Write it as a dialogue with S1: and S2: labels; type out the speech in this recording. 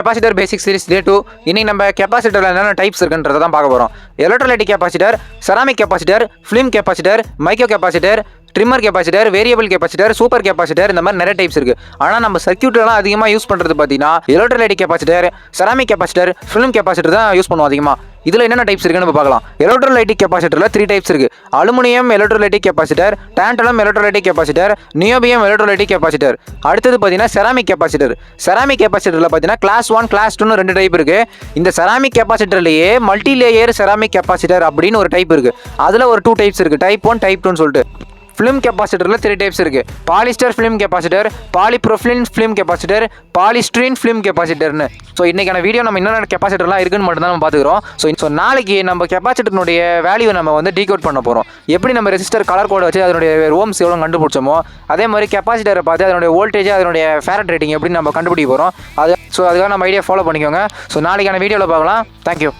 S1: Capacitor பேசிக் series டே 2. இன்னைக்கு நம்ம கெப்பாசிட்டர்ல என்னென்ன டைப்ஸ் இருக்குன்றத தான் பார்க்க போறோம். Electrolytic capacitor, ceramic capacitor, film capacitor, micro capacitor, trimmer capacitor, variable capacitor, super capacitor, இந்த மாதிரி நிறைய டைப்ஸ் இருக்கு. ஆனால் நம்ம சர்க்யூட்லாம் அதிகமாக யூஸ் பண்றது பார்த்தீங்கன்னா electrolytic capacitor, ceramic capacitor, film capacitor தான் யூஸ் பண்ணுவோம் அதிகமாக. இதில் என்னென்ன டைப்ஸ் இருக்குன்னு நம்ம பார்க்கலாம். எலக்ட்ரோலைட்டிக் கெப்பாசிட்டரில் 3 டைப்ஸ் இருக்கு. Aluminium electrolytic capacitor, tantalum electrolytic capacitor, niobium electrolytic capacitor. அடுத்தது பார்த்தீங்கன்னா செராமிக் கெப்பாசிட்டர். செராமிக் கெப்பாசிட்டரில் பார்த்தீங்கன்னா கிளாஸ் 1 கிளாஸ் 2னு 2 டைப் இருக்கு. இந்த செராமிக் கெப்பாசிட்டர்லேயே மல்டி லேயர் செராமிக் கெப்பாசிட்டர் அப்படின்னு ஒரு டைப் இருக்கு. அதில் ஒரு 2 டைப்ஸ் இருக்கு, டைப் 1 டைப் 2ன்னு சொல்லிட்டு. ஃபிலிம் கெப்பாசிட்டரில் 3 டைப்ஸ் இருக்குது. Polyester film capacitor, polypropylene film capacitor, polystyrene film கெப்பாசிட்டர்னு. ஸோ இன்றைக்கான வீடியோ நம்ம என்னென்ன கெப்பாசிட்டர்லாம் இருக்குன்னு மட்டும் தான் நம்ம பார்த்துக்கிறோம். ஸோ நாளைக்கு நம்ம கெப்பாசிட்டர்னுடைய வேல்யூ நம்ம வந்து டீகோட் பண்ண போகிறோம். எப்படி நம்ம ரெசிஸ்டர் கலர் கோடை வச்சு அதனுடைய ஓம்ஸ் எவ்வளோ கண்டுபிடிச்சோமோ அதே மாதிரி கெப்பாசிட்டரை பார்த்து அதனுடைய வோல்டேஜ் அதனுடைய ஃபேரட் ரேட்டிங் எப்படி நம்ம கண்டுபிடிக்க போகிறோம். அதுக்காக நம்ம ஐடியா ஃபாலோ பண்ணிக்கோங்க. ஸோ நாளைக்கான வீடியோவில் பார்க்கலாம். தேங்க்யூ.